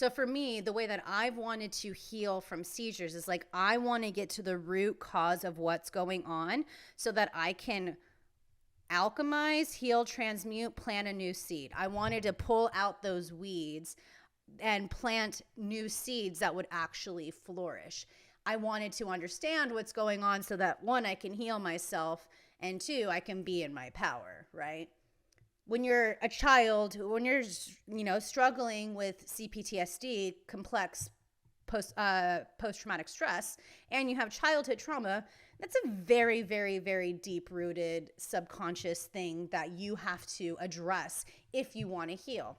So for me, the way that I've wanted to heal from seizures is like, I want to get to the root cause of what's going on so that I can alchemize, heal, transmute, plant a new seed. I wanted to pull out those weeds and plant new seeds that would actually flourish. I wanted to understand what's going on so that, one, I can heal myself, and two, I can be in my power, right? When you're a child, when you're, struggling with CPTSD, complex post-traumatic stress, and you have childhood trauma, that's a very, very, very deep-rooted subconscious thing that you have to address if you want to heal.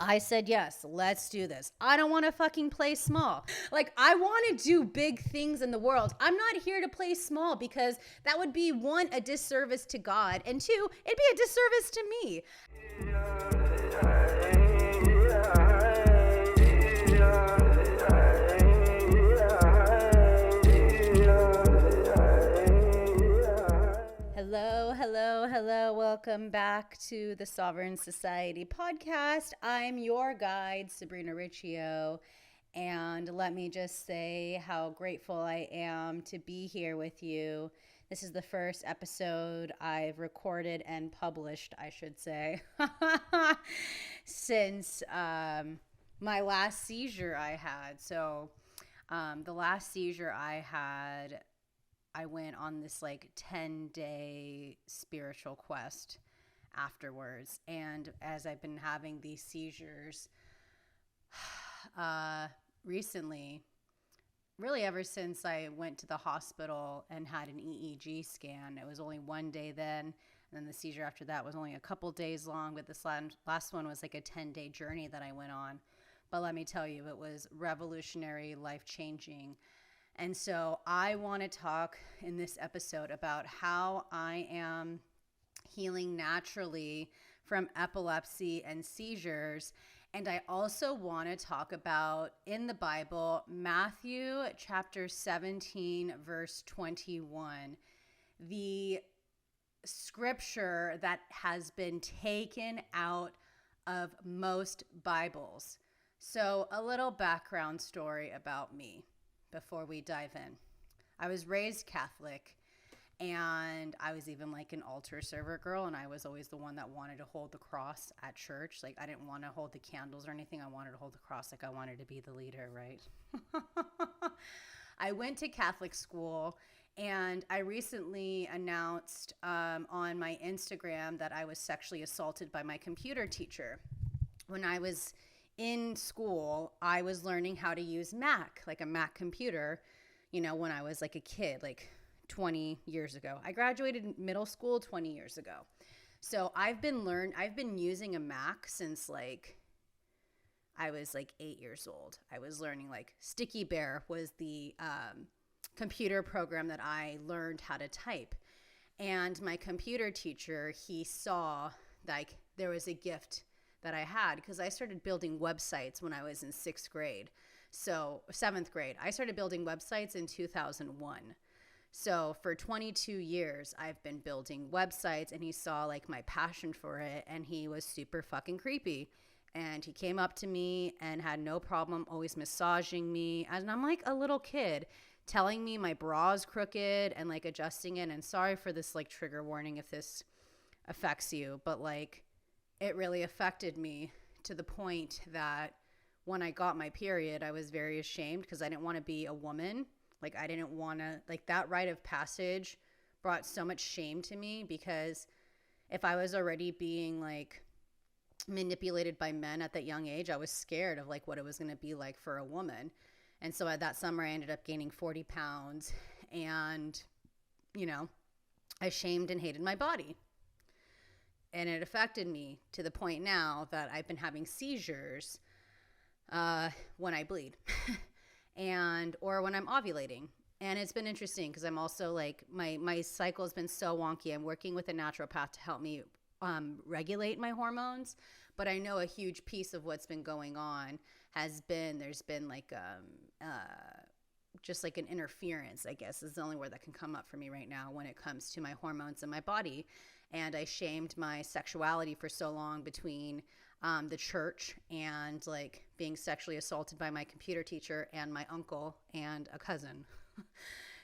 I said, yes, let's do this. I don't want to fucking play small. Like, I want to do big things in the world. I'm not here to play small because that would be, one, a disservice to God, and two, it'd be a disservice to me. Hello. Welcome back to the Sovereign Society podcast. I'm your guide, Sabrina Riccio, and let me just say how grateful I am to be here with you. This is the first episode I've recorded and published, I should say, since my last seizure I had. So the last seizure I had, I went on this 10-day spiritual quest afterwards. And as I've been having these seizures recently, really ever since I went to the hospital and had an EEG scan, it was only one day then. And then the seizure after that was only a couple days long. But this last one was like a 10-day journey that I went on. But let me tell you, it was revolutionary, life-changing. And so I want to talk in this episode about how I am healing naturally from epilepsy and seizures. And I also want to talk about, in the Bible, Matthew chapter 17, verse 21, the scripture that has been taken out of most Bibles. So a little background story about me before we dive in. I was raised Catholic, and I was even an altar server girl, and I was always the one that wanted to hold the cross at church. I didn't want to hold the candles or anything. I wanted to hold the cross. I wanted to be the leader, right? I went to Catholic school, and I recently announced on my Instagram that I was sexually assaulted by my computer teacher. When I was in school, I was learning how to use Mac, a Mac computer, when I was a kid, 20 years ago. I graduated middle school 20 years ago. So I've been using a Mac since I was 8 years old. I was learning Sticky Bear was the computer program that I learned how to type. And my computer teacher, he saw there was a gift that I had, because I started building websites when I was in 7th grade. I started building websites in 2001. So for 22 years, I've been building websites, and he saw my passion for it, and he was super fucking creepy. And he came up to me and had no problem always massaging me. And I'm a little kid, telling me my bra's crooked and adjusting it. And sorry for this trigger warning if this affects you, but it really affected me to the point that when I got my period, I was very ashamed because I didn't want to be a woman. I didn't want to, that rite of passage brought so much shame to me, because if I was already being manipulated by men at that young age, I was scared of what it was going to be like for a woman. And so that summer I ended up gaining 40 pounds, and, I shamed and hated my body. And it affected me to the point now that I've been having seizures when I bleed or when I'm ovulating. And it's been interesting because I'm also my cycle has been so wonky. I'm working with a naturopath to help me regulate my hormones. But I know a huge piece of what's been going on has been, there's been just an interference, I guess is the only word that can come up for me right now when it comes to my hormones in my body. And I shamed my sexuality for so long between the church, and like being sexually assaulted by my computer teacher and my uncle and a cousin.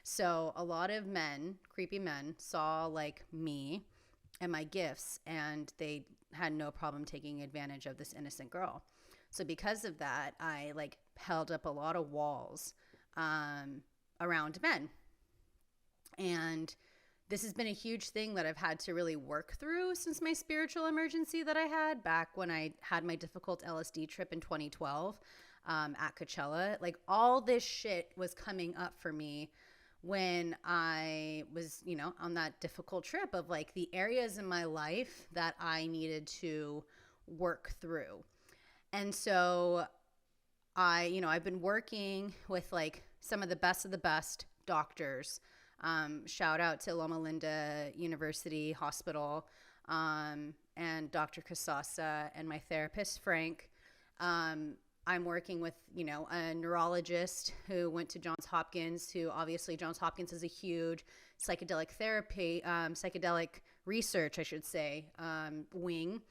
So a lot of men, creepy men, saw like me and my gifts, and they had no problem taking advantage of this innocent girl. So because of that, I like held up a lot of walls around men. And this has been a huge thing that I've had to really work through since my spiritual emergency that I had back when I had my difficult LSD trip in 2012 at Coachella. Like all this shit was coming up for me when I was, you know, on that difficult trip of like the areas in my life that I needed to work through. And so I've been working with like some of the best doctors. Shout out to Loma Linda University Hospital and Dr. Casasa and my therapist, Frank. I'm working with, a neurologist who went to Johns Hopkins, who obviously Johns Hopkins is a huge psychedelic therapy, psychedelic research, I should say, wing,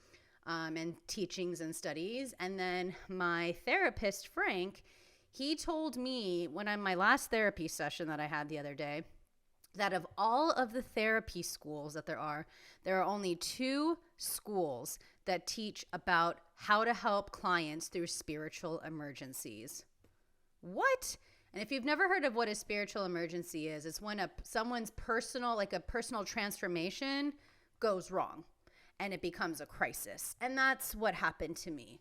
and teachings and studies. And then my therapist, Frank, he told me my last therapy session that I had the other day, that of all of the therapy schools that there are only 2 schools that teach about how to help clients through spiritual emergencies. What? And if you've never heard of what a spiritual emergency is, it's when someone's personal transformation goes wrong and it becomes a crisis. And that's what happened to me.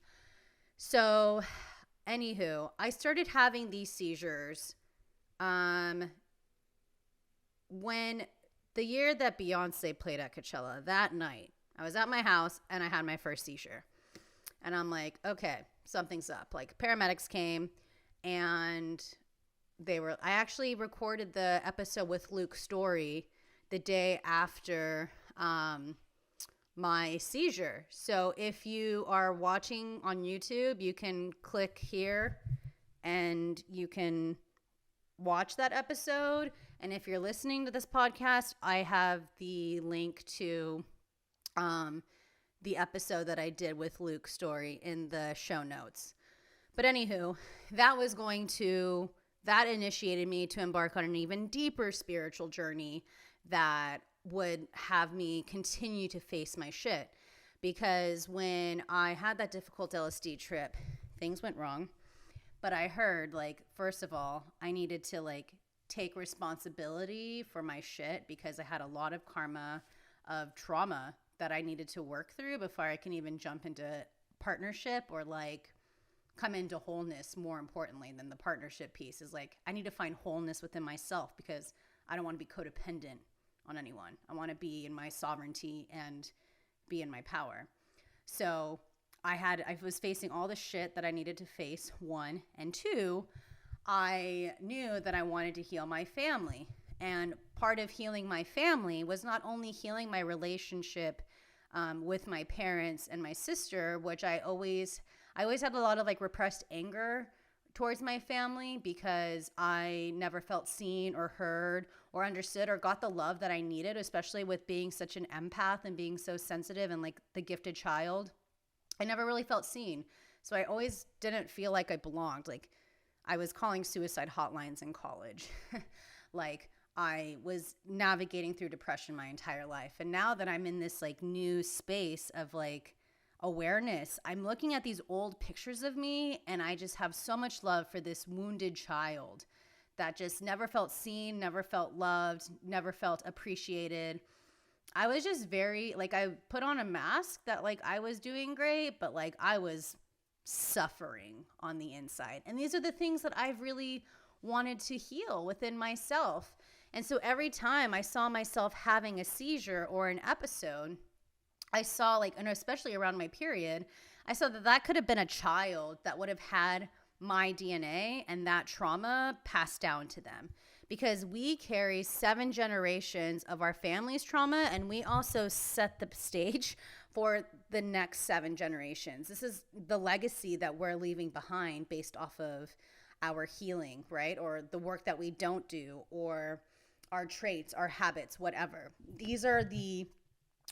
So, anywho, I started having these seizures when the year that Beyonce played at Coachella, that night, I was at my house and I had my first seizure. And I'm like, okay, something's up. Like paramedics came and I actually recorded the episode with Luke's story the day after my seizure. So if you are watching on YouTube, you can click here and you can watch that episode. And if you're listening to this podcast, I have the link to the episode that I did with Luke's story in the show notes. But anywho, that initiated me to embark on an even deeper spiritual journey that would have me continue to face my shit. Because when I had that difficult LSD trip, things went wrong. But I heard, first of all, I needed to, take responsibility for my shit because I had a lot of karma of trauma that I needed to work through before I can even jump into partnership or, come into wholeness. More importantly than the partnership piece is, I need to find wholeness within myself because I don't want to be codependent on anyone. I want to be in my sovereignty and be in my power. So I was facing all the shit that I needed to face, 1, and 2, I knew that I wanted to heal my family. And part of healing my family was not only healing my relationship with my parents and my sister, which I always had a lot of repressed anger towards my family because I never felt seen or heard or understood or got the love that I needed, especially with being such an empath and being so sensitive and the gifted child. I never really felt seen. So I always didn't feel like I belonged. I was calling suicide hotlines in college. I was navigating through depression my entire life. And now that I'm in this new space of awareness, I'm looking at these old pictures of me and I just have so much love for this wounded child that just never felt seen, never felt loved, never felt appreciated. I was just very, I put on a mask that I was doing great, but I was suffering on the inside. And these are the things that I've really wanted to heal within myself. And so every time I saw myself having a seizure or an episode, I saw and especially around my period, I saw that could have been a child that would have had my DNA and that trauma passed down to them. Because we carry 7 generations of our family's trauma, and we also set the stage for the next 7 generations. This is the legacy that we're leaving behind based off of our healing, right? Or the work that we don't do, or our traits, our habits, whatever. These are the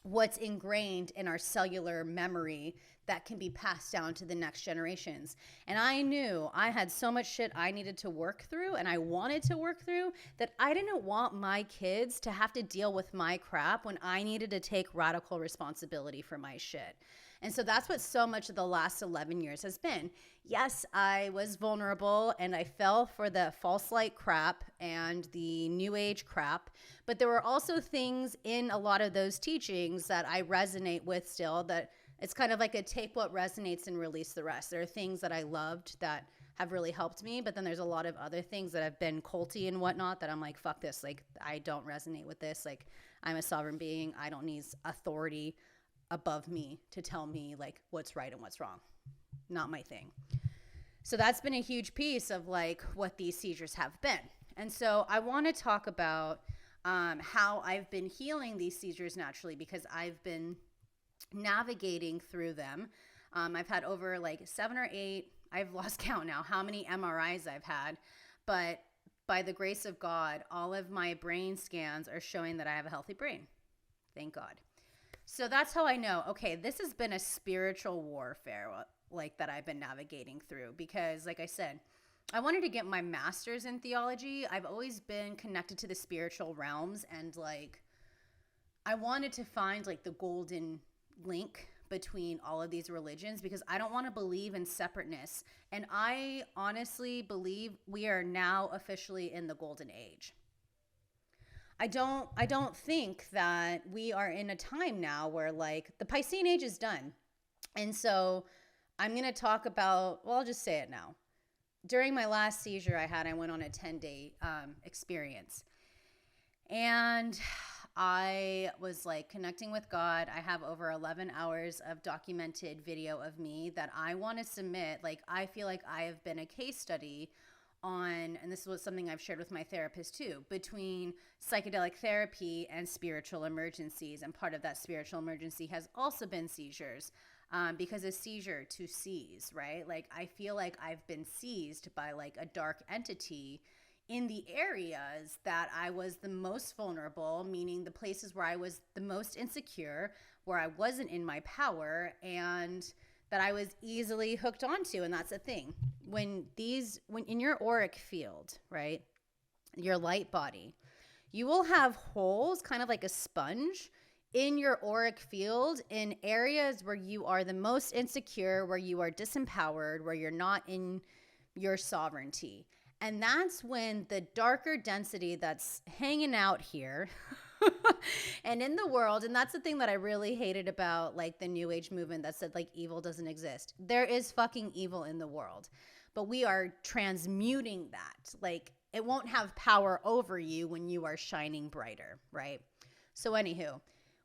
what's ingrained in our cellular memory that can be passed down to the next generations. And I knew I had so much shit I needed to work through and I wanted to work through that I didn't want my kids to have to deal with my crap when I needed to take radical responsibility for my shit. And so that's what so much of the last 11 years has been. Yes, I was vulnerable and I fell for the false light crap and the new age crap, but there were also things in a lot of those teachings that I resonate with still, that it's kind of like a take what resonates and release the rest. There are things that I loved that have really helped me, but then there's a lot of other things that have been culty and whatnot that I'm like, fuck this. Like, I don't resonate with this. Like, I'm a sovereign being. I don't need authority above me to tell me like what's right and what's wrong. Not my thing. So that's been a huge piece of like what these seizures have been. And so I want to talk about how I've been healing these seizures naturally, because I've been navigating through them. I've had over like 7 or 8, I've lost count now how many MRIs I've had, but by the grace of God, all of my brain scans are showing that I have a healthy brain. Thank God. So that's how I know, okay, this has been a spiritual warfare like that I've been navigating through, because like I said, I wanted to get my master's in theology. I've always been connected to the spiritual realms, and like I wanted to find like the golden link between all of these religions, because I don't want to believe in separateness. And I honestly believe we are now officially in the golden age. I don't think that we are in a time now where like the Piscean Age is done. And so I'm going to talk about, well, I'll just say it now. During my last seizure I went on a 10-day experience. And I was like connecting with God. I have over 11 hours of documented video of me that I want to submit. Like, I feel like I have been a case study on, and this was something I've shared with my therapist too, between psychedelic therapy and spiritual emergencies. And part of that spiritual emergency has also been seizures, because a seizure to seize, right? Like, I feel like I've been seized by like a dark entity in the areas that I was the most vulnerable, meaning the places where I was the most insecure, where I wasn't in my power, and that I was easily hooked onto. And that's the thing. When in your auric field, right, your light body, you will have holes, kind of like a sponge, in your auric field in areas where you are the most insecure, where you are disempowered, where you're not in your sovereignty. And that's when the darker density that's hanging out here and in the world, and that's the thing that I really hated about like the new age movement that said like evil doesn't exist. There is fucking evil in the world, but we are transmuting that. Like, it won't have power over you when you are shining brighter, right? So anywho,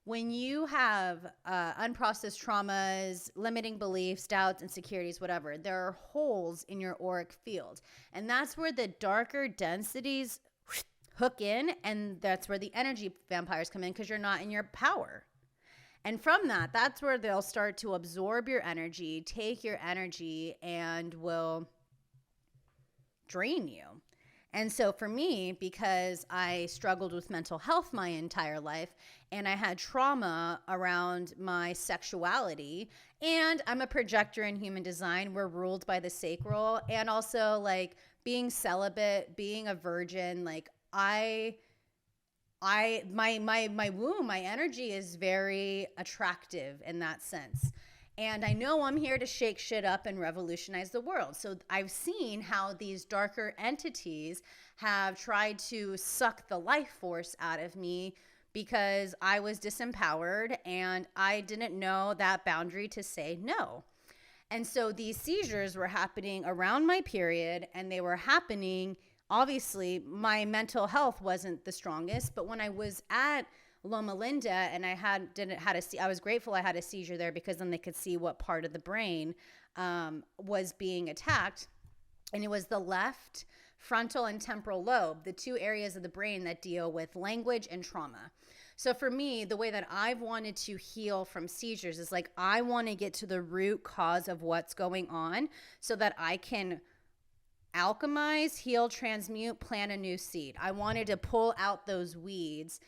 when you have unprocessed traumas, limiting beliefs, doubts, insecurities, whatever, there are holes in your auric field. And that's where the darker densities hook in, and that's where the energy vampires come in, because you're not in your power. And from that, that's where they'll start to absorb your energy, take your energy, and will drain you. And so for me, because I struggled with mental health my entire life, and I had trauma around my sexuality, and I'm a projector in human design, we're ruled by the sacral, and also like being celibate, being a virgin, like my womb, my energy is very attractive in that sense. And I know I'm here to shake shit up and revolutionize the world. So I've seen how these darker entities have tried to suck the life force out of me, because I was disempowered and I didn't know that boundary to say no. And so these seizures were happening around my period, and they were happening, obviously my mental health wasn't the strongest, but when I was at Loma Linda and I was grateful I had a seizure there, because then they could see what part of the brain was being attacked. And it was the left frontal and temporal lobe, the two areas of the brain that deal with language and trauma. So for me, the way that I've wanted to heal from seizures is like, I want to get to the root cause of what's going on so that I can alchemize, heal, transmute, plant a new seed. I wanted to pull out those weeds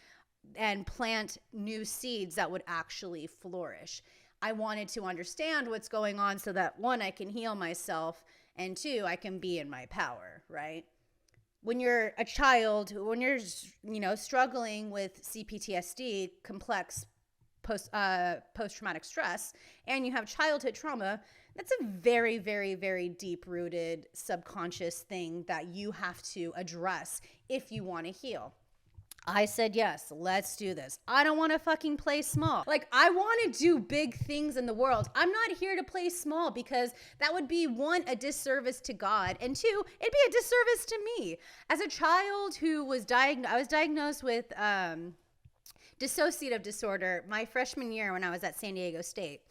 and plant new seeds that would actually flourish. I wanted to understand what's going on so that, one, I can heal myself, and two, I can be in my power, right? When you're a child, when you're, struggling with CPTSD, complex post-traumatic stress, and you have childhood trauma, that's a very, very, very deep-rooted subconscious thing that you have to address if you want to heal. I said, yes, let's do this. I don't want to fucking play small. Like, I want to do big things in the world. I'm not here to play small because that would be, one, a disservice to God, and two, it'd be a disservice to me. As a child who was I was diagnosed with dissociative disorder my freshman year when I was at San Diego State.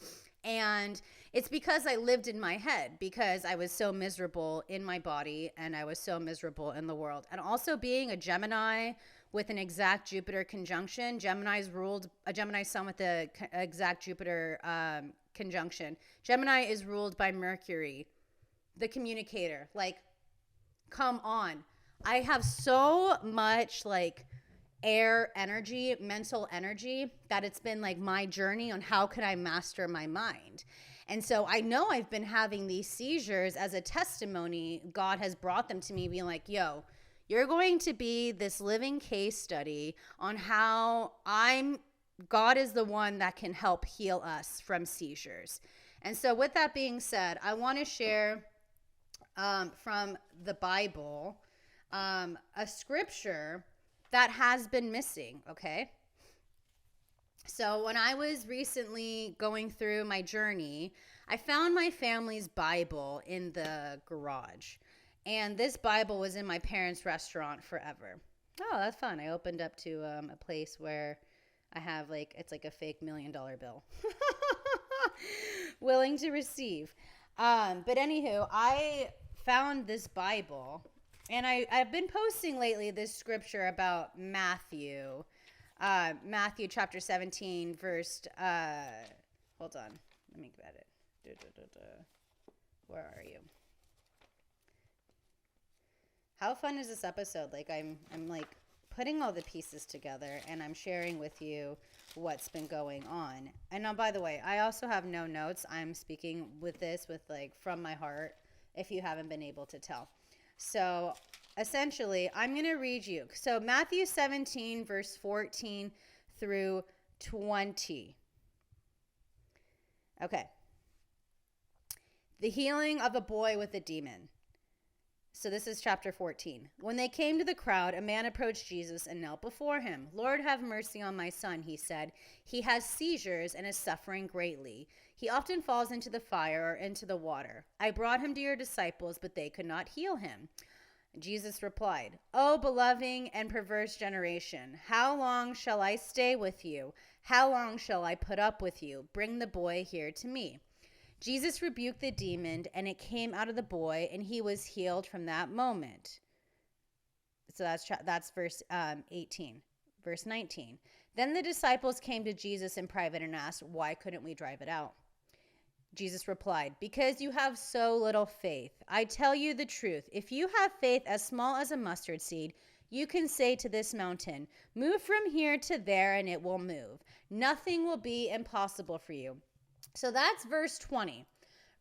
And it's because I lived in my head, because I was so miserable in my body and I was so miserable in the world. And also being a Gemini with an exact Jupiter conjunction, a Gemini sun with the exact Jupiter conjunction. Gemini is ruled by Mercury, the communicator. Like, come on. I have so much air energy, mental energy, that it's been my journey on how can I master my mind. And so I know I've been having these seizures as a testimony. God has brought them to me being like, yo, you're going to be this living case study on how God is the one that can help heal us from seizures. And so with that being said, I want to share from the Bible a scripture that has been missing, okay? So when I was recently going through my journey, I found my family's Bible in the garage. And this Bible was in my parents' restaurant forever. Oh, that's fun. I opened up to a place where I have it's like a fake $1 million bill. Willing to receive. But anywho, I found this Bible. And I've been posting lately this scripture about Matthew chapter 17, verse, hold on, let me get it. Where are you? How fun is this episode? I'm putting all the pieces together, and I'm sharing with you what's been going on. And now, by the way, I also have no notes. I'm speaking with this from my heart, if you haven't been able to tell. So essentially, I'm going to read you. So Matthew 17, verse 14 through 20. Okay. The healing of a boy with a demon. So this is chapter 14. When they came to the crowd, a man approached Jesus and knelt before him. Lord, have mercy on my son, he said. He has seizures and is suffering greatly. He often falls into the fire or into the water. I brought him to your disciples, but they could not heal him. Jesus replied, O beloved and perverse generation, how long shall I stay with you? How long shall I put up with you? Bring the boy here to me. Jesus rebuked the demon, and it came out of the boy, and he was healed from that moment. So that's verse 18. Verse 19. Then the disciples came to Jesus in private and asked, why couldn't we drive it out? Jesus replied, because you have so little faith. I tell you the truth. If you have faith as small as a mustard seed, you can say to this mountain, move from here to there, and it will move. Nothing will be impossible for you. So that's verse 20.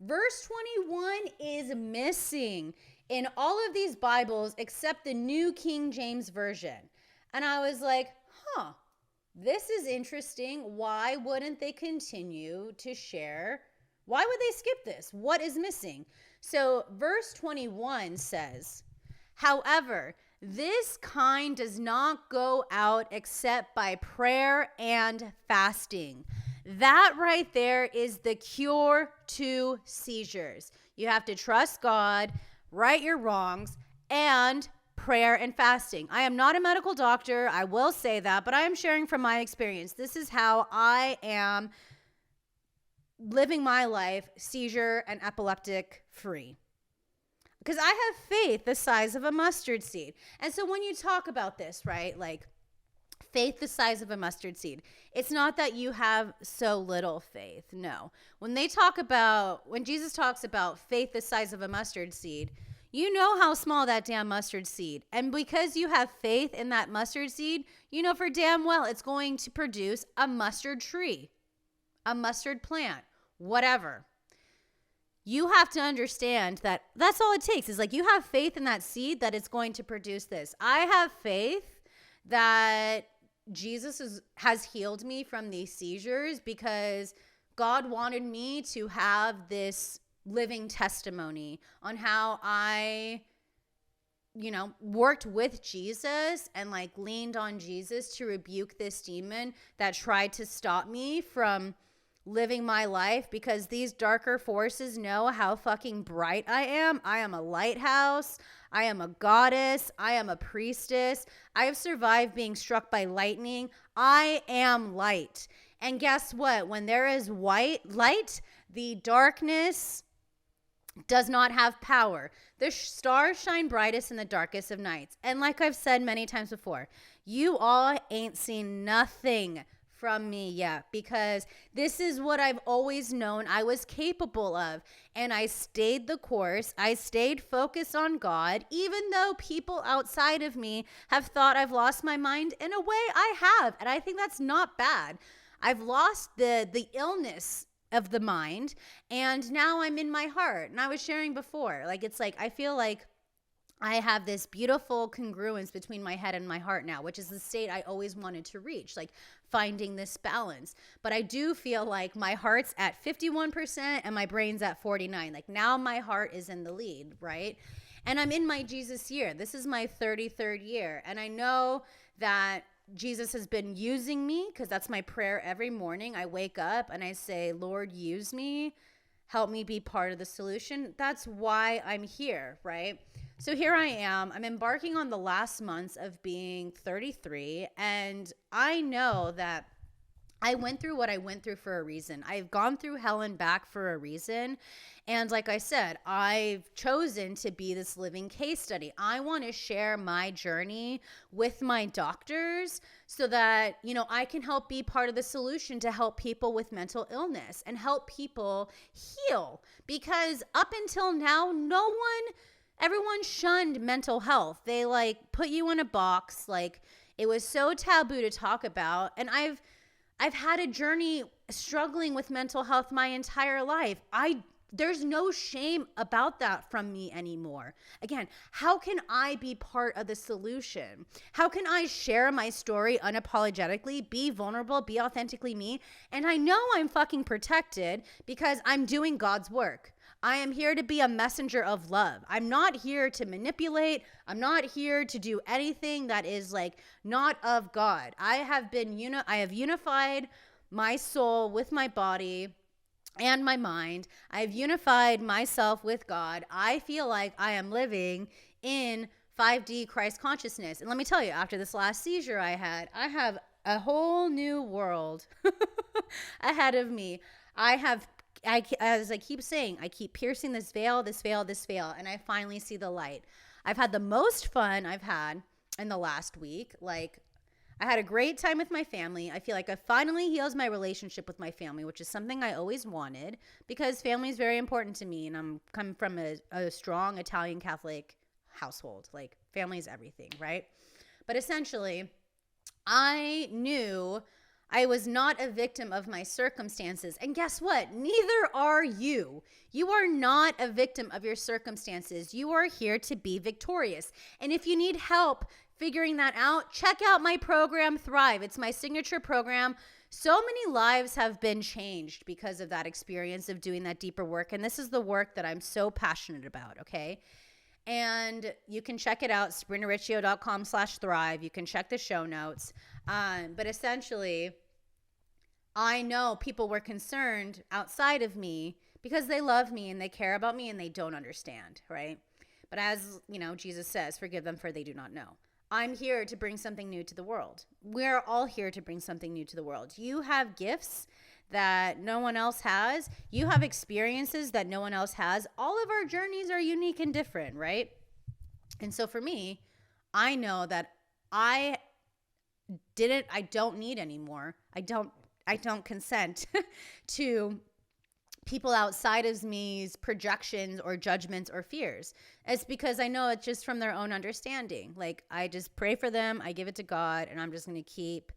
Verse 21 is missing in all of these Bibles except the New King James Version. And I was like, this is interesting. Why wouldn't they continue to share? Why would they skip this? What is missing? So verse 21 says, however, this kind does not go out except by prayer and fasting. That right there is the cure to seizures. You have to trust God, right your wrongs, and prayer and fasting. I am not a medical doctor. I will say that, but I am sharing from my experience. This is how I am living my life seizure and epileptic free. Because I have faith the size of a mustard seed. And so when you talk about this, right, faith the size of a mustard seed, it's not that you have so little faith. No. When Jesus talks about faith the size of a mustard seed, You know how small that damn mustard seed. And because you have faith in that mustard seed, you know for damn well it's going to produce a mustard tree, a mustard plant, whatever. You have to understand that that's all it takes is like you have faith in that seed that it's going to produce this. I have faith that Jesus has healed me from these seizures because God wanted me to have this living testimony on how I, worked with Jesus and like leaned on Jesus to rebuke this demon that tried to stop me from living my life, because these darker forces know how fucking bright I am. I am a lighthouse. I am a goddess. I am a priestess. I have survived being struck by lightning. I am light. And guess what? When there is light, the darkness does not have power. The stars shine brightest in the darkest of nights. And like I've said many times before, you all ain't seen nothing from me yet, because this is what I've always known I was capable of. And I stayed the course. I stayed focused on God, even though people outside of me have thought I've lost my mind. In a way, I have. And I think that's not bad. I've lost the illness of the mind, and now I'm in my heart. And I was sharing before, like, it's like, I feel like I have this beautiful congruence between my head and my heart now, which is the state I always wanted to reach, like finding this balance. But I do feel like my heart's at 51% and my brain's at 49%. Like now my heart is in the lead, right? And I'm in my Jesus year. This is my 33rd year. And I know that Jesus has been using me, because that's my prayer every morning. I wake up and I say, Lord, use me. Help me be part of the solution. That's why I'm here, right? So here I am. I'm embarking on the last months of being 33, and I know that I went through what I went through for a reason. I've gone through hell and back for a reason. And like I said, I've chosen to be this living case study. I want to share my journey with my doctors so that, I can help be part of the solution to help people with mental illness and help people heal. Because up until now, everyone shunned mental health. They like put you in a box. Like it was so taboo to talk about. And I've had a journey struggling with mental health my entire life. There's no shame about that from me anymore. Again, how can I be part of the solution? How can I share my story unapologetically, be vulnerable, be authentically me? And I know I'm fucking protected because I'm doing God's work. I am here to be a messenger of love. I'm not here to manipulate. I'm not here to do anything that is like not of God. I have unified my soul with my body and my mind. I've unified myself with God. I feel like I am living in 5D Christ consciousness. And let me tell you, after this last seizure I have a whole new world ahead of me. As I keep saying, I keep piercing this veil, and I finally see the light. I've had the most fun I've had in the last week. Like, I had a great time with my family. I feel like I finally healed my relationship with my family, which is something I always wanted, because family is very important to me, and I'm coming from a strong Italian Catholic household. Like, family is everything, right? But essentially, I knew I was not a victim of my circumstances. And guess what? Neither are you. You are not a victim of your circumstances. You are here to be victorious. And if you need help figuring that out, check out my program, Thrive. It's my signature program. So many lives have been changed because of that experience of doing that deeper work. And this is the work that I'm so passionate about, okay? And you can check it out, sabrinariccio.com/thrive. You can check the show notes. But essentially, I know people were concerned outside of me because they love me and they care about me and they don't understand, right? But as, Jesus says, forgive them for they do not know. I'm here to bring something new to the world. We're all here to bring something new to the world. You have gifts that no one else has. You have experiences that no one else has. All of our journeys are unique and different, right? And so for me, I know that I don't need anymore. I don't consent to people outside of me's projections or judgments or fears. It's because I know it's just from their own understanding. Like, I just pray for them, I give it to God, and I'm just going to keep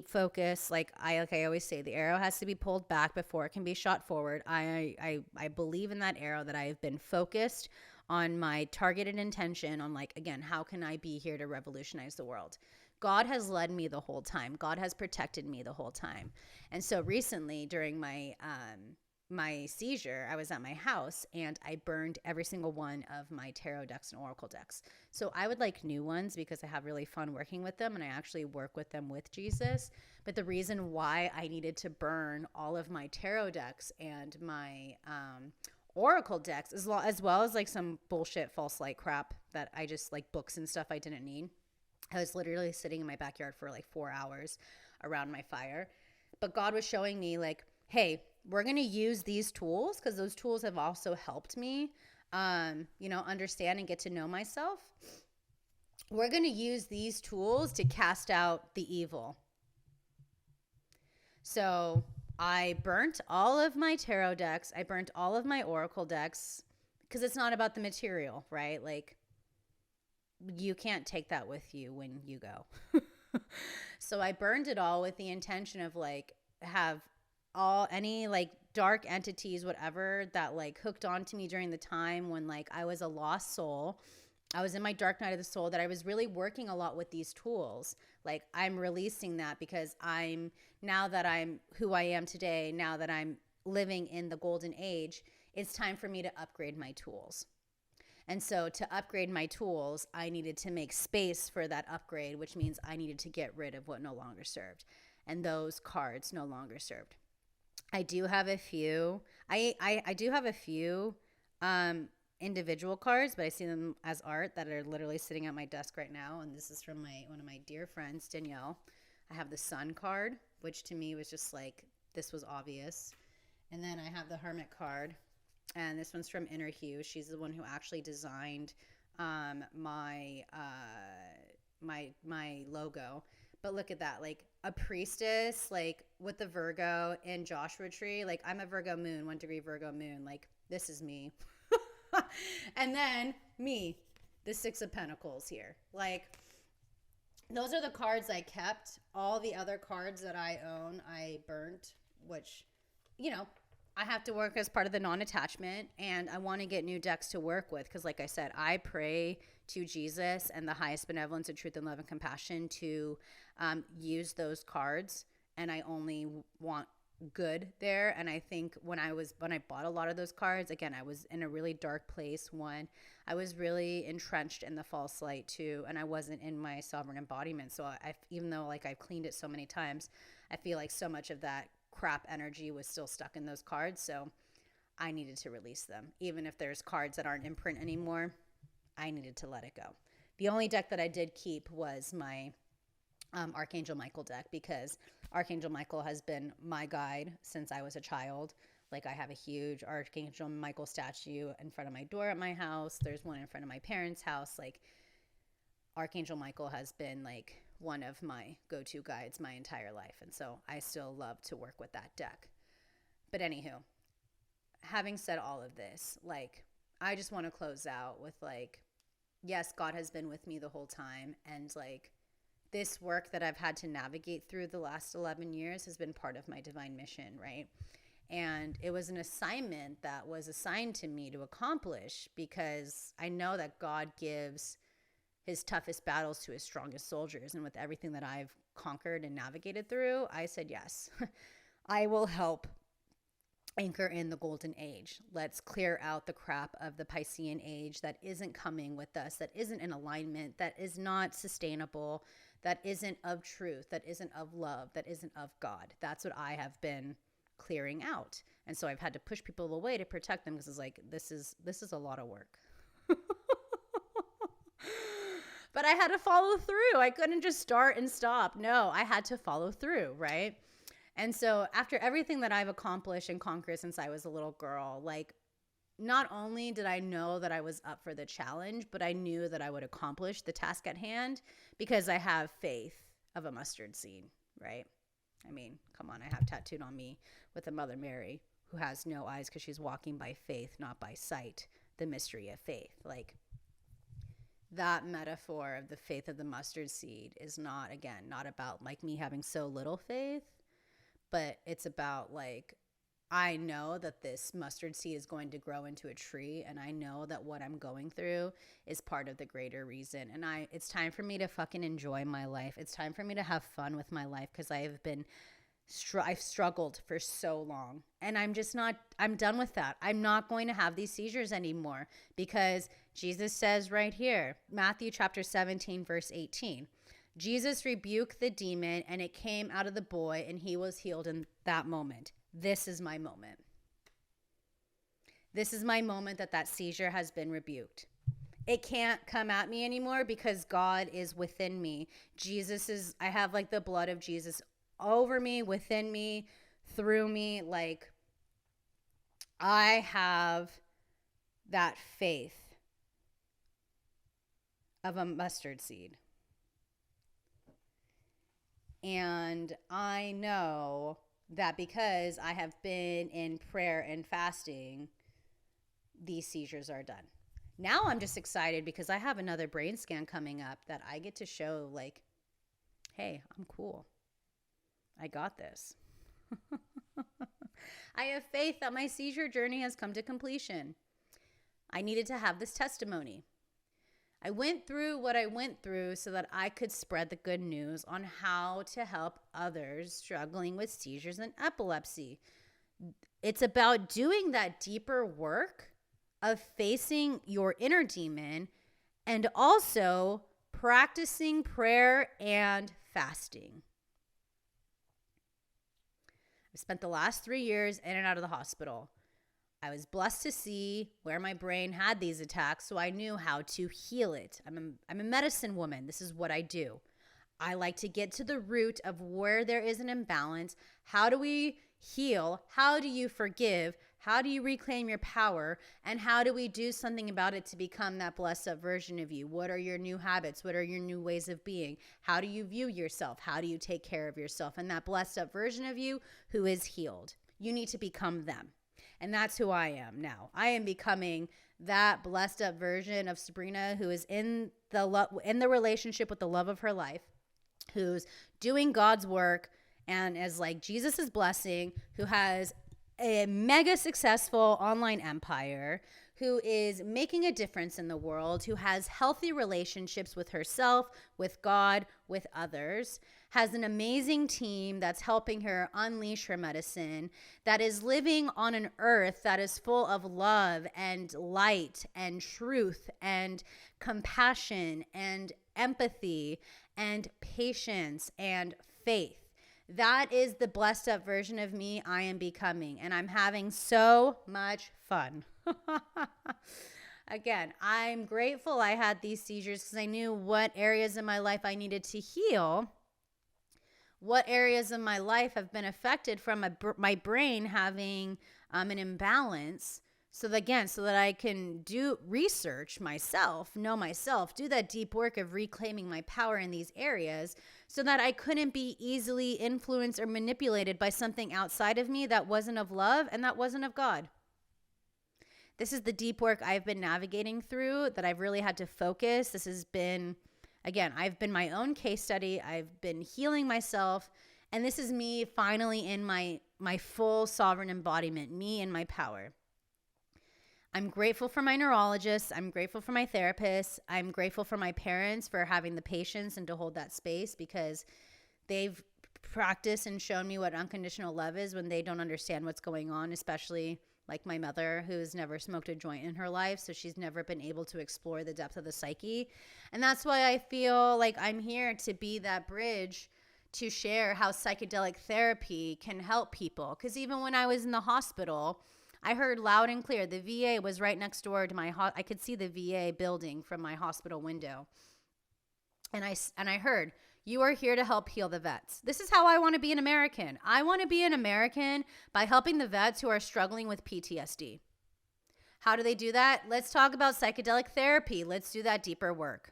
focused. Like I always say, the arrow has to be pulled back before it can be shot forward. I believe in that arrow, that I have been focused on my targeted intention on, like, again, how can I be here to revolutionize the world? God has led me the whole time. God has protected me the whole time. And so recently, during my my seizure, I was at my house and I burned every single one of my tarot decks and oracle decks. So I would like new ones because I have really fun working with them, and I actually work with them with Jesus. But the reason why I needed to burn all of my tarot decks and my oracle decks, as well as like some bullshit false light crap that I just, like, books and stuff I didn't need. I was literally sitting in my backyard for like 4 hours around my fire. But God was showing me, like, hey, we're going to use these tools, because those tools have also helped me, understand and get to know myself. We're going to use these tools to cast out the evil. So I burnt all of my tarot decks. I burnt all of my oracle decks, because it's not about the material, right? Like, you can't take that with you when you go. So I burned it all with the intention of, like, have any like dark entities, whatever, that like hooked onto me during the time when, like, I was a lost soul. I was in my dark night of the soul, that I was really working a lot with these tools. Like, I'm releasing that, because now that I'm who I am today, now that I'm living in the golden age, it's time for me to upgrade my tools. And so to upgrade my tools, I needed to make space for that upgrade, which means I needed to get rid of what no longer served. And those cards no longer served. I do have a few. I do have a few individual cards, but I see them as art that are literally sitting at my desk right now. And this is from one of my dear friends, Danielle. I have the Sun card, which to me was just like, this was obvious. And then I have the Hermit card. And this one's from Inner Hue. She's the one who actually designed my logo. But look at that, like a priestess, like with the Virgo and Joshua tree. Like, I'm a Virgo moon, 1 degree Virgo moon. Like, this is me. And then me, the 6 of Pentacles here. Like, those are the cards I kept. All the other cards that I own, I burnt, which, I have to work as part of the non-attachment, and I want to get new decks to work with, because, like I said, I pray to Jesus and the highest benevolence of truth and love and compassion to use those cards, and I only want good there. And I think when I bought a lot of those cards, again, I was in a really dark place. One, I was really entrenched in the false light too, and I wasn't in my sovereign embodiment. So even though, like, I've cleaned it so many times, I feel like so much of that crap energy was still stuck in those cards. So I needed to release them. Even if there's cards that aren't in print anymore, I needed to let it go. The only deck that I did keep was my Archangel Michael deck, because Archangel Michael has been my guide since I was a child. Like, I have a huge Archangel Michael statue in front of my door at my house. There's one in front of my parents' house. Like, Archangel Michael has been like one of my go-to guides my entire life. And so I still love to work with that deck. But anywho, having said all of this, like, I just want to close out with, like, yes, God has been with me the whole time. And, like, this work that I've had to navigate through the last 11 years has been part of my divine mission, right? And it was an assignment that was assigned to me to accomplish, because I know that God gives his toughest battles to his strongest soldiers. And with everything that I've conquered and navigated through, I said, yes, I will help anchor in the golden age. Let's clear out the crap of the Piscean age that isn't coming with us, that isn't in alignment, that is not sustainable, that isn't of truth, that isn't of love, that isn't of God. That's what I have been clearing out. And so I've had to push people away to protect them, because it's like, this is a lot of work. But I had to follow through. I couldn't just start and stop. No, I had to follow through, right? And so after everything that I've accomplished and conquered since I was a little girl, like, not only did I know that I was up for the challenge, but I knew that I would accomplish the task at hand, because I have faith of a mustard seed, right? I mean, come on, I have tattooed on me with a Mother Mary who has no eyes because she's walking by faith, not by sight, the mystery of faith. Like, that metaphor of the faith of the mustard seed is not, again, not about like me having so little faith, but it's about like, I know that this mustard seed is going to grow into a tree, and I know that what I'm going through is part of the greater reason. And it's time for me to fucking enjoy my life. It's time for me to have fun with my life, because I've struggled for so long, and I'm done with that. I'm not going to have these seizures anymore, because Jesus says right here, Matthew chapter 17, verse 18, Jesus rebuked the demon, and it came out of the boy, and he was healed in that moment. This is my moment. This is my moment that seizure has been rebuked. It can't come at me anymore, because God is within me. I have like the blood of Jesus over me, within me, through me. Like, I have that faith of a mustard seed. And I know that because I have been in prayer and fasting, these seizures are done. Now I'm just excited because I have another brain scan coming up that I get to show, like, hey, I'm cool. I got this. I have faith that my seizure journey has come to completion. I needed to have this testimony. I went through what I went through so that I could spread the good news on how to help others struggling with seizures and epilepsy. It's about doing that deeper work of facing your inner demon, and also practicing prayer and fasting. I spent the last 3 years in and out of the hospital. I was blessed to see where my brain had these attacks, so I knew how to heal it. I'm a medicine woman. This is what I do. I like to get to the root of where there is an imbalance. How do we heal? How do you forgive? How do you reclaim your power? And how do we do something about it to become that blessed up version of you? What are your new habits? What are your new ways of being? How do you view yourself? How do you take care of yourself? And that blessed up version of you who is healed. You need to become them. And that's who I am now. I am becoming that blessed up version of Sabrina, who is in the relationship with the love of her life, who's doing God's work and is like Jesus' blessing, who has a mega successful online empire, who is making a difference in the world, who has healthy relationships with herself, with God, with others, has an amazing team that's helping her unleash her medicine, that is living on an earth that is full of love and light and truth and compassion and empathy and patience and faith. That is the blessed up version of me I am becoming, and I'm having so much fun. Again, I'm grateful I had these seizures because I knew what areas in my life I needed to heal, what areas of my life have been affected from my brain having an imbalance. So that I can do research myself, know myself, do that deep work of reclaiming my power in these areas so that I couldn't be easily influenced or manipulated by something outside of me that wasn't of love and that wasn't of God. This is the deep work I've been navigating through, that I've really had to focus. This has been, again, I've been my own case study. I've been healing myself. And this is me finally in my full sovereign embodiment, me and my power. I'm grateful for my neurologist. I'm grateful for my therapist. I'm grateful for my parents for having the patience and to hold that space, because they've practiced and shown me what unconditional love is when they don't understand what's going on, especially like my mother, who's never smoked a joint in her life. So she's never been able to explore the depth of the psyche. And that's why I feel like I'm here to be that bridge to share how psychedelic therapy can help people. Because even when I was in the hospital, I heard loud and clear. The VA was right next door to I could see the VA building from my hospital window. And I heard, you are here to help heal the vets. This is how I want to be an American. I want to be an American by helping the vets who are struggling with PTSD. How do they do that? Let's talk about psychedelic therapy. Let's do that deeper work.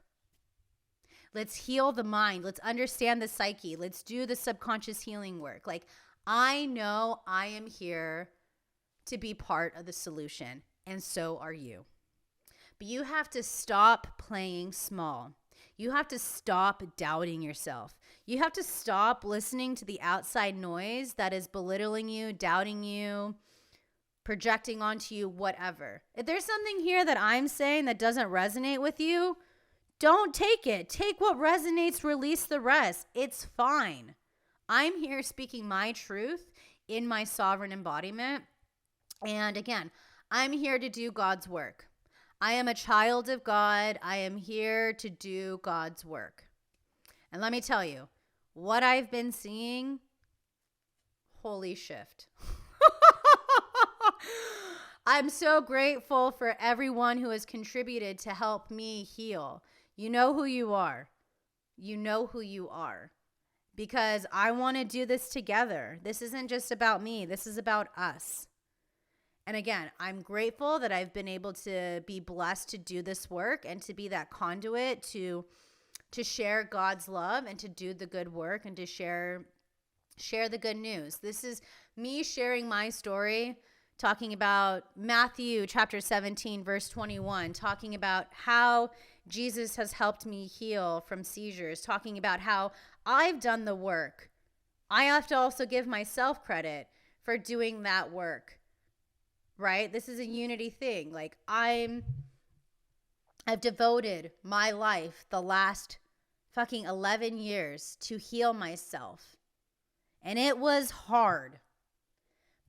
Let's heal the mind. Let's understand the psyche. Let's do the subconscious healing work. Like, I know I am here to be part of the solution, and so are you. But you have to stop playing small. You have to stop doubting yourself. You have to stop listening to the outside noise that is belittling you, doubting you, projecting onto you, whatever. If there's something here that I'm saying that doesn't resonate with you, don't take it. Take what resonates, release the rest. It's fine. I'm here speaking my truth in my sovereign embodiment. And again, I'm here to do God's work. I am a child of God. I am here to do God's work. And let me tell you, what I've been seeing, holy shift. I'm so grateful for everyone who has contributed to help me heal. You know who you are. You know who you are. Because I want to do this together. This isn't just about me. This is about us. And again, I'm grateful that I've been able to be blessed to do this work and to be that conduit to share God's love and to do the good work and to share the good news. This is me sharing my story, talking about Matthew chapter 17, verse 21, talking about how Jesus has helped me heal from seizures, talking about how I've done the work. I have to also give myself credit for doing that work. Right? This is a unity thing. Like I've devoted my life the last fucking 11 years to heal myself. And it was hard.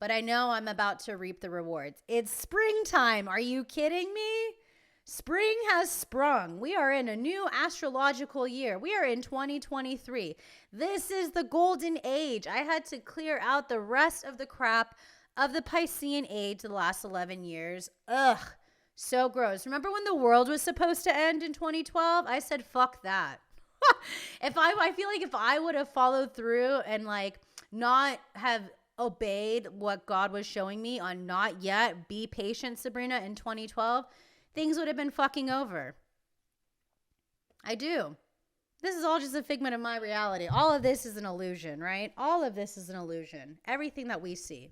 But I know I'm about to reap the rewards. It's springtime. Are you kidding me? Spring has sprung. We are in a new astrological year. We are in 2023. This is the golden age. I had to clear out the rest of the crap of the Piscean Age the last 11 years. Ugh, so gross. Remember when the world was supposed to end in 2012? I said, fuck that. I feel like if I would have followed through and like not have obeyed what God was showing me on not yet, be patient, Sabrina, in 2012, things would have been fucking over. I do. This is all just a figment of my reality. All of this is an illusion, right? All of this is an illusion. Everything that we see.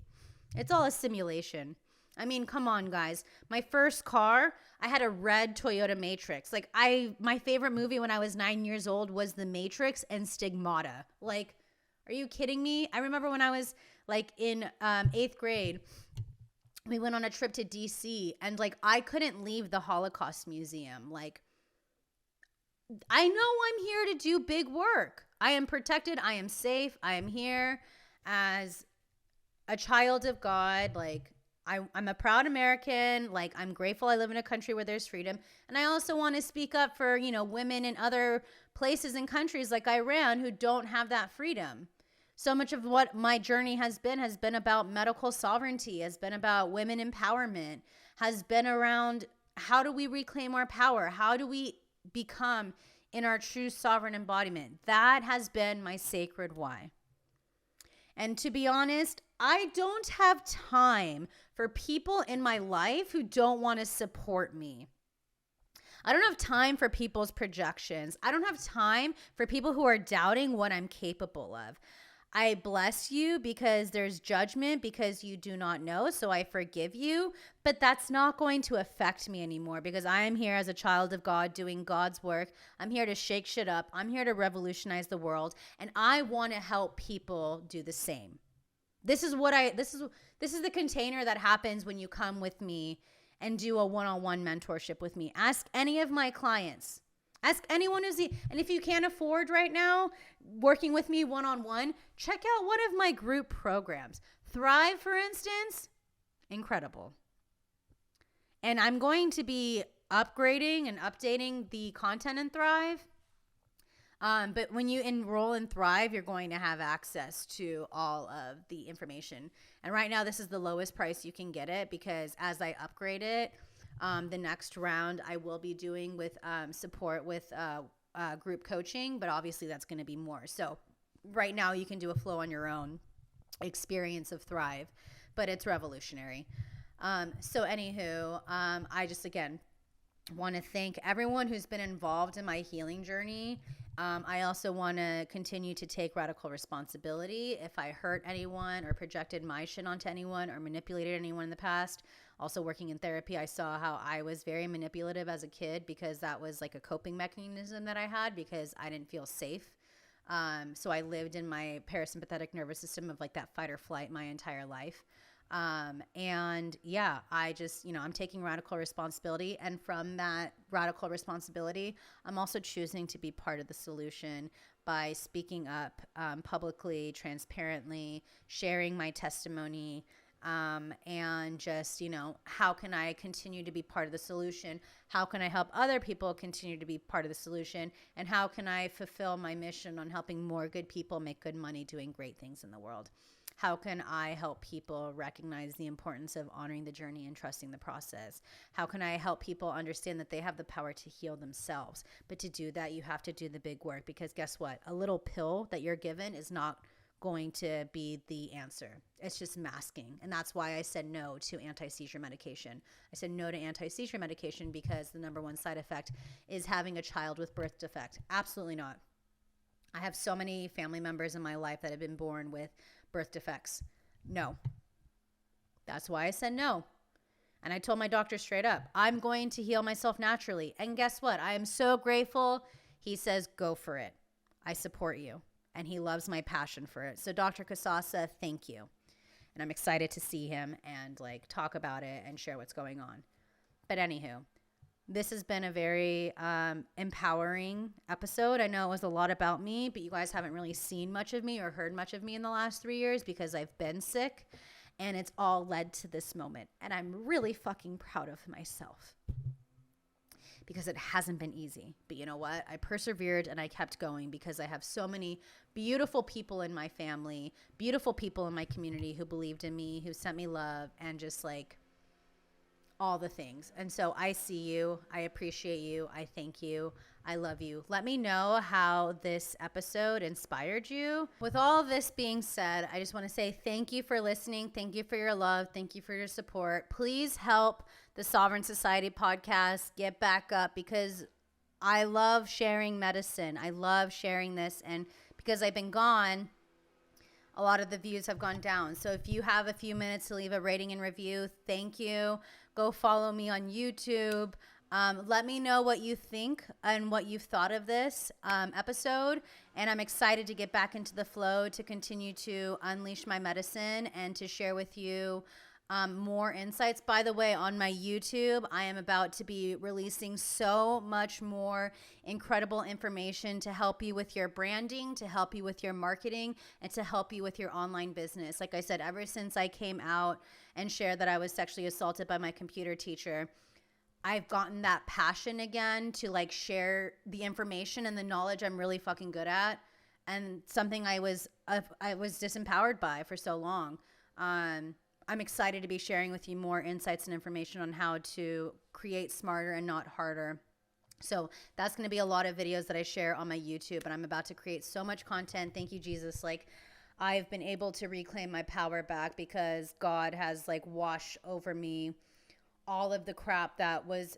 It's all a simulation. I mean, come on, guys. My first car, I had a red Toyota Matrix. Like, my favorite movie when I was 9 years old was The Matrix and Stigmata. Like, are you kidding me? I remember when I was, like, in 8th grade, we went on a trip to D.C., and, like, I couldn't leave the Holocaust Museum. Like, I know I'm here to do big work. I am protected. I am safe. I am here as a child of God. Like I'm a proud American. Like I'm grateful I live in a country where there's freedom. And I also want to speak up for, women in other places and countries like Iran who don't have that freedom. So much of what my journey has been about medical sovereignty, has been about women empowerment, has been around how do we reclaim our power? How do we become in our true sovereign embodiment? That has been my sacred why. And to be honest, I don't have time for people in my life who don't want to support me. I don't have time for people's projections. I don't have time for people who are doubting what I'm capable of. I bless you because there's judgment because you do not know, so I forgive you. But that's not going to affect me anymore because I am here as a child of God doing God's work. I'm here to shake shit up. I'm here to revolutionize the world, and I want to help people do the same. This is the container that happens when you come with me and do a one-on-one mentorship with me. Ask any of my clients. Ask anyone and if you can't afford right now working with me one-on-one, check out one of my group programs. Thrive, for instance, incredible. And I'm going to be upgrading and updating the content in Thrive. But when you enroll in Thrive, you're going to have access to all of the information. And right now, this is the lowest price you can get it because as I upgrade it, the next round I will be doing with support with group coaching, but obviously that's going to be more. So right now you can do a flow on your own experience of Thrive, but it's revolutionary. So anywho, I just, again, want to thank everyone who's been involved in my healing journey I also want to continue to take radical responsibility. If I hurt anyone or projected my shit onto anyone or manipulated anyone in the past, also working in therapy, I saw how I was very manipulative as a kid because that was like a coping mechanism that I had because I didn't feel safe. So I lived in my parasympathetic nervous system of like that fight or flight my entire life. And yeah, I just, I'm taking radical responsibility. And from that radical responsibility, I'm also choosing to be part of the solution by speaking up publicly, transparently, sharing my testimony, and just, how can I continue to be part of the solution? How can I help other people continue to be part of the solution? And how can I fulfill my mission on helping more good people make good money doing great things in the world? How can I help people recognize the importance of honoring the journey and trusting the process? How can I help people understand that they have the power to heal themselves? But to do that, you have to do the big work, because guess what? A little pill that you're given is not going to be the answer. It's just masking. And that's why I said no to anti-seizure medication. I said no to anti-seizure medication because the number one side effect is having a child with birth defect. Absolutely not. I have so many family members in my life that have been born with birth defects. No. That's why I said no. And I told my doctor straight up, I'm going to heal myself naturally. And guess what? I am so grateful. He says, go for it. I support you. And he loves my passion for it. So Dr. Kasasa, thank you. And I'm excited to see him and like talk about it and share what's going on. But anywho, this has been a very empowering episode. I know it was a lot about me, but you guys haven't really seen much of me or heard much of me in the last 3 years because I've been sick, and it's all led to this moment. And I'm really fucking proud of myself because it hasn't been easy. But you know what? I persevered and I kept going because I have so many beautiful people in my family, beautiful people in my community who believed in me, who sent me love, and just like all the things. And so I see you. I appreciate you. I thank you. I love you. Let me know how this episode inspired you. With all of this being said, I just want to say thank you for listening. Thank you for your love. Thank you for your support. Please help the Sovereign Society podcast get back up, because I love sharing medicine. I love sharing this. And because I've been gone, a lot of the views have gone down. So if you have a few minutes to leave a rating and review, thank you. Go follow me on YouTube. Let me know what you think and what you've thought of this episode. And I'm excited to get back into the flow to continue to unleash my medicine and to share with you more insights. By the way, on my YouTube, I am about to be releasing so much more incredible information to help you with your branding, to help you with your marketing, and to help you with your online business. Like I said, ever since I came out and shared that I was sexually assaulted by my computer teacher, I've gotten that passion again to like share the information and the knowledge I'm really fucking good at, and something I was disempowered by for so long. I'm excited to be sharing with you more insights and information on how to create smarter and not harder. So that's going to be a lot of videos that I share on my YouTube, and I'm about to create so much content. Thank you, Jesus. Like, I've been able to reclaim my power back because God has like washed over me all of the crap that was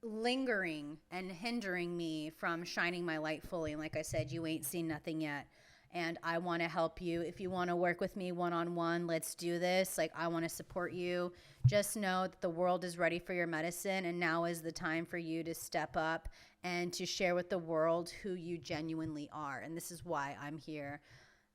lingering and hindering me from shining my light fully. And like I said, you ain't seen nothing yet. And I want to help you. If you want to work with me one-on-one, let's do this. Like, I want to support you. Just know that the world is ready for your medicine, and now is the time for you to step up and to share with the world who you genuinely are. And this is why I'm here.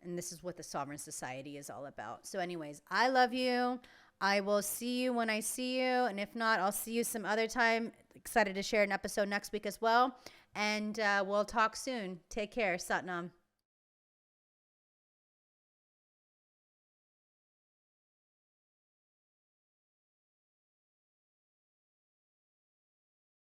And this is what the Sovereign Society is all about. So anyways, I love you. I will see you when I see you. And if not, I'll see you some other time. Excited to share an episode next week as well. And we'll talk soon. Take care. Satnam.